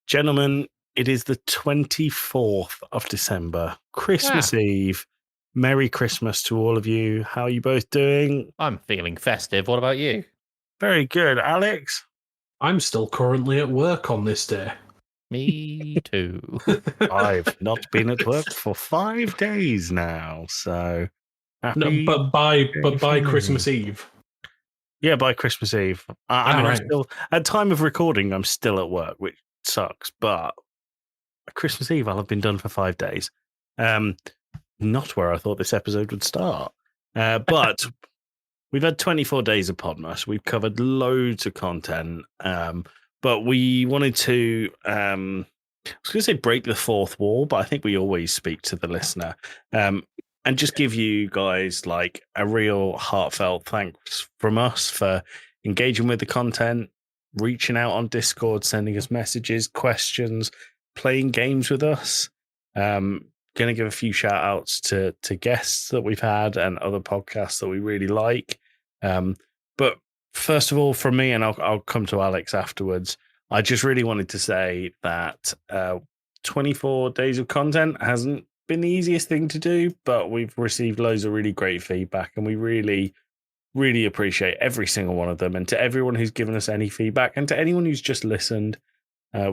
Gentlemen, it is the 24th of December, Christmas Eve. Merry Christmas to all of you. How are you both doing? I'm feeling festive. What about you? Very good. Alex? I'm still currently at work on this day. Me too. I've not been at work for 5 days now, so happy. No, but by Christmas Eve. Yeah, by Christmas Eve. I mean, right. I'm still at time of recording. I'm still at work, which sucks. But Christmas Eve, I'll have been done for 5 days. Not where I thought this episode would start. But we've had 24 days of Podmas. We've covered loads of content. But we wanted to, I was going to say break the fourth wall, but I think we always speak to the listener. And just give you guys like a real heartfelt thanks from us for engaging with the content, reaching out on Discord, sending us messages, questions, playing games with us. Going to give a few shout outs to guests that we've had and other podcasts that we really like. But first of all, from me, and I'll come to Alex afterwards, I just really wanted to say that 24 days of content hasn't been the easiest thing to do, but we've received loads of really great feedback, and we really, really appreciate every single one of them. And to everyone who's given us any feedback, and to anyone who's just listened,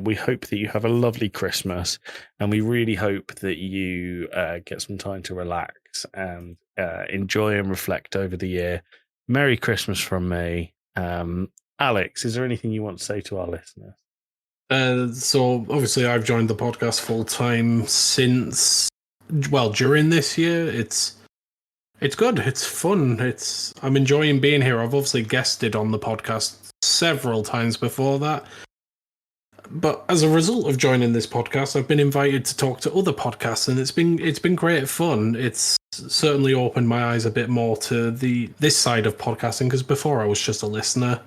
we hope that you have a lovely Christmas, and we really hope that you get some time to relax and enjoy and reflect over the year. Merry Christmas from me. Alex, is there anything you want to say to our listeners? So obviously I've joined the podcast full time since, during this year. It's good. It's fun. I'm enjoying being here. I've obviously guested on the podcast several times before that. But as a result of joining this podcast, I've been invited to talk to other podcasts, and it's been great fun. It's certainly opened my eyes a bit more to this side of podcasting, because before I was just a listener.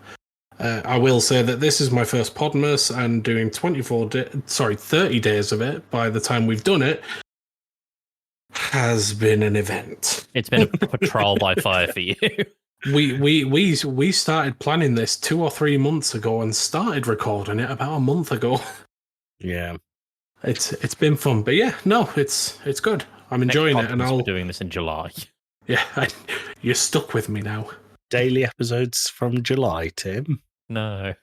I will say that this is my first Podmas, and doing 30 days of it by the time we've done it has been an event. It's been a trial by fire for you. We started planning this 2 or 3 months ago and started recording it about a month ago. Yeah, it's been fun, but yeah, no, it's good. I'm enjoying it, and we're doing this in July. Yeah, you're stuck with me now. Daily episodes from July, Tim. No.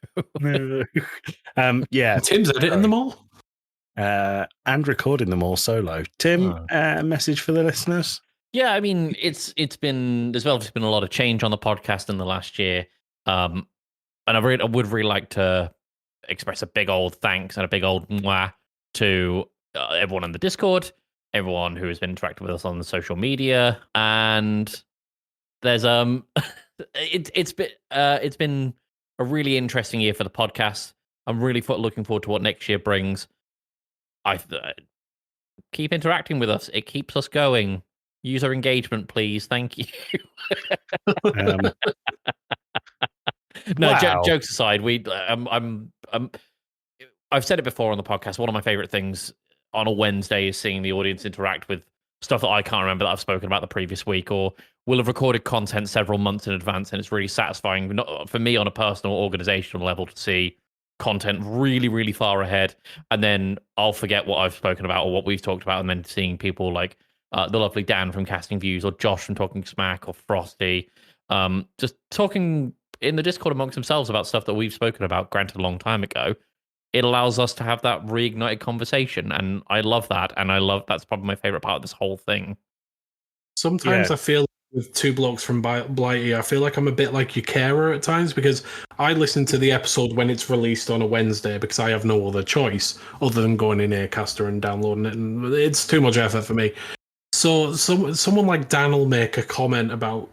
Yeah. Tim's editing them all. And recording them all solo. Tim, a message for the listeners? Yeah, I mean, there's obviously been a lot of change on the podcast in the last year. And I would really like to express a big old thanks and a big old mwah to everyone in the Discord, everyone who has been interacting with us on the social media, and there's it's been a really interesting year for the podcast. I'm really looking forward to what next year brings. I keep interacting with us; it keeps us going. User engagement, please. Thank you. No, wow. Jokes aside, I've said it before on the podcast. One of my favorite things on a Wednesday is seeing the audience interact with stuff that I can't remember that I've spoken about the previous week, or will have recorded content several months in advance, and it's really satisfying, not for me on a personal, organizational level, to see content really, really far ahead, and then I'll forget what I've spoken about or what we've talked about, and then seeing people like the lovely Dan from Casting Views, or Josh from Talking Smack, or Frosty, just talking in the Discord amongst themselves about stuff that we've spoken about, granted a long time ago. It allows us to have that reignited conversation, and I love that, and that's probably my favorite part of this whole thing. Sometimes I feel with Two Blokes from Blighty, I feel like I'm a bit like your carer at times, because I listen to the episode when it's released on a Wednesday because I have no other choice other than going in Aircaster and downloading it, and it's too much effort for me. So someone like Dan will make a comment about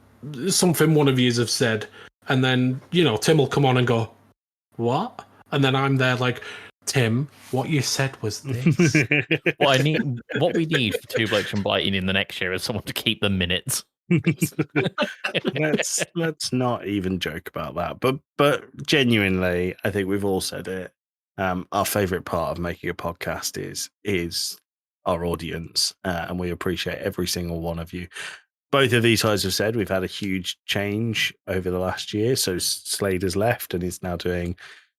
something one of yous have said, and then, Tim will come on and go, "What?" And then I'm there like, "Tim, what you said was this." What we need for Two Blokes from Blighty in the next year is someone to keep the minutes. Let's not even joke about that. But genuinely, I think we've all said it. Our favorite part of making a podcast is our audience, and we appreciate every single one of you. Both of these guys have said we've had a huge change over the last year. So Slade has left and is now doing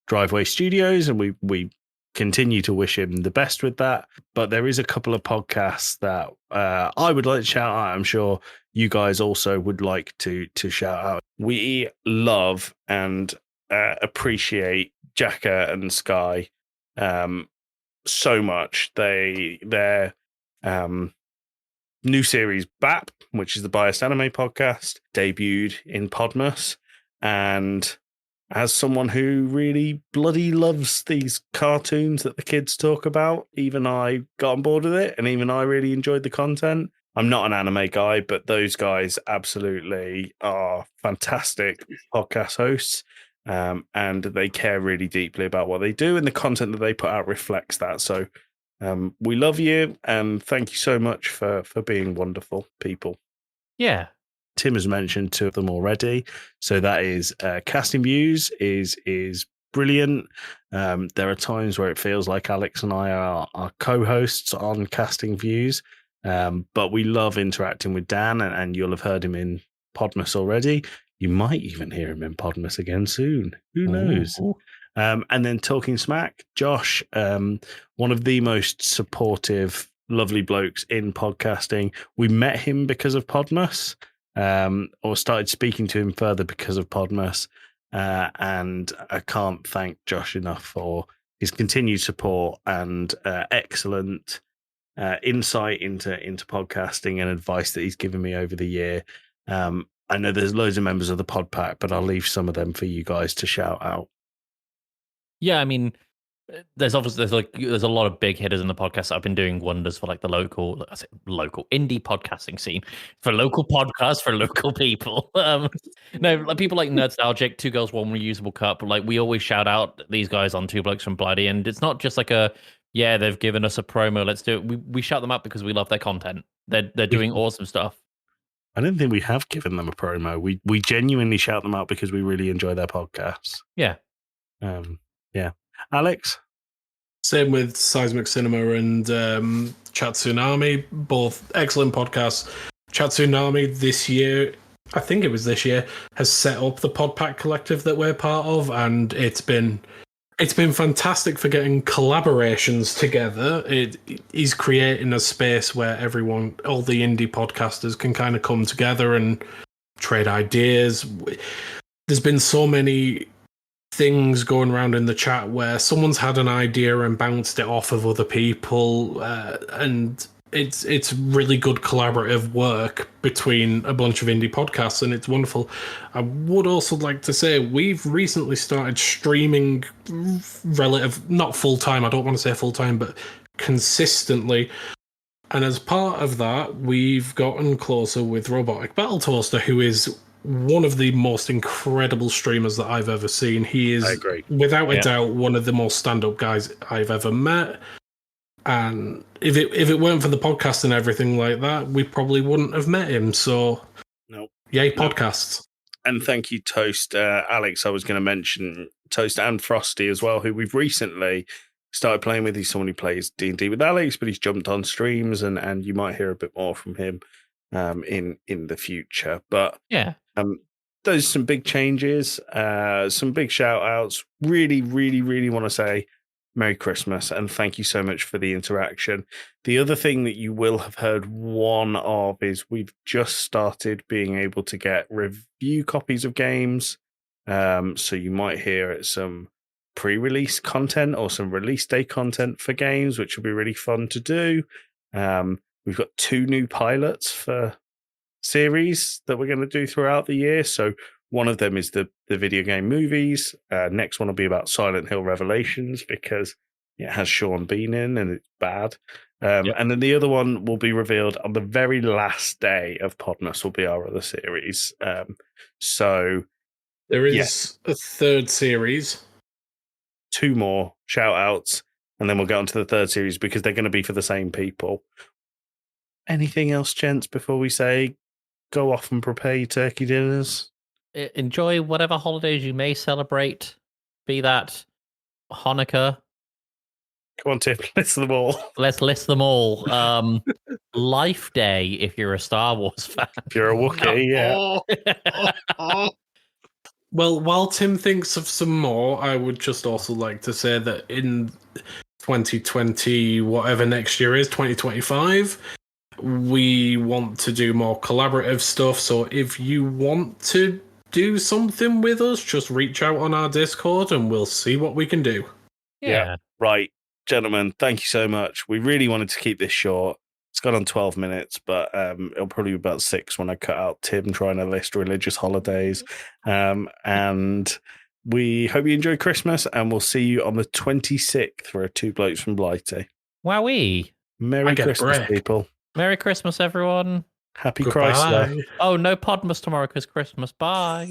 Driveway Studios, and we continue to wish him the best with that. But there is a couple of podcasts that I would like to shout out. I'm sure you guys also would like to shout out. We love and appreciate Jacka and Sky so much. Their new series BAP, which is the Biased Anime podcast, debuted in Podmas, and as someone who really bloody loves these cartoons that the kids talk about, even I got on board with it, and even I really enjoyed the content. I'm not an anime guy, but those guys absolutely are fantastic podcast hosts, and they care really deeply about what they do, and the content that they put out reflects that. So we love you, and thank you so much for being wonderful people. Yeah. Tim has mentioned two of them already. So that is Casting Views is brilliant. There are times where it feels like Alex and I are co-hosts on Casting Views, but we love interacting with Dan, and you'll have heard him in Podmas already. You might even hear him in Podmas again soon. Who knows? Ooh. And then Talking Smack, Josh, one of the most supportive, lovely blokes in podcasting. We met him because of Podmas. Or started speaking to him further because of Podmas, and I can't thank Josh enough for his continued support and excellent insight into podcasting and advice that he's given me over the year. I know there's loads of members of the pod pack, but I'll leave some of them for you guys to shout out. Yeah, I mean, there's a lot of big hitters in the podcast that have been doing wonders for like the local indie podcasting scene, for local podcasts, for local people. No, like people like Nerdstalgic, Two Girls One Reusable Cup. Like we always shout out these guys on Two Blokes from Blighty, and it's not just like they've given us a promo, let's do it. We shout them out because we love their content. They're doing awesome stuff. I don't think we have given them a promo. We genuinely shout them out because we really enjoy their podcasts. Yeah. Yeah. Alex? Same with Seismic Cinema and Chat Tsunami, both excellent podcasts. Chat Tsunami this year, I think it was this year, has set up the Podpack Collective that we're part of, and it's been fantastic for getting collaborations together. It is creating a space where all the indie podcasters can kind of come together and trade ideas. There's been so many things going around in the chat where someone's had an idea and bounced it off of other people, and it's really good collaborative work between a bunch of indie podcasts, and it's wonderful. I would also like to say we've recently started streaming not full-time, I don't want to say full-time, but consistently. And as part of that, we've gotten closer with Robotic Battle Toaster, who is one of the most incredible streamers that I've ever seen. He is, without a doubt, one of the most stand-up guys I've ever met. And if it weren't for the podcast and everything like that, we probably wouldn't have met him. So, yay, podcasts. And thank you, Toast. Alex, I was going to mention Toast and Frosty as well, who we've recently started playing with. He's someone who plays D&D with Alex, but he's jumped on streams, and you might hear a bit more from him in the future. But yeah. There's some big changes, some big shout outs. Really, really, really want to say Merry Christmas and thank you so much for the interaction. The other thing that you will have heard one of is we've just started being able to get review copies of games. So you might hear some pre-release content or some release day content for games, which will be really fun to do. We've got 2 new pilots for series that we're going to do throughout the year. So one of them is the video game movies. Next one will be about Silent Hill Revelations because it has Sean Bean in and it's bad. And then the other one will be revealed on the very last day of Podmas will be our other series. So there is a third series. 2 more shout outs and then we'll get on to the third series because they're going to be for the same people. Anything else, gents, before we say go off and prepare your turkey dinners? Enjoy whatever holidays you may celebrate, be that Hanukkah. Come on, Tim, list them all. Let's list them all. Life Day, if you're a Star Wars fan. If you're a Wookiee, Well, while Tim thinks of some more, I would just also like to say that 2020, whatever next year is, 2025. We want to do more collaborative stuff. So if you want to do something with us, just reach out on our Discord and we'll see what we can do. Yeah. Right, gentlemen, thank you so much. We really wanted to keep this short. It's gone on 12 minutes, but it'll probably be about 6 when I cut out Tim trying to list religious holidays. And we hope you enjoy Christmas, and we'll see you on the 26th for a Two Blokes from Blighty. Wowee. Merry I get Christmas, wrecked. people. Merry Christmas, everyone. Happy Chrysler. Goodbye. Oh, no Podmas tomorrow because Christmas. Bye.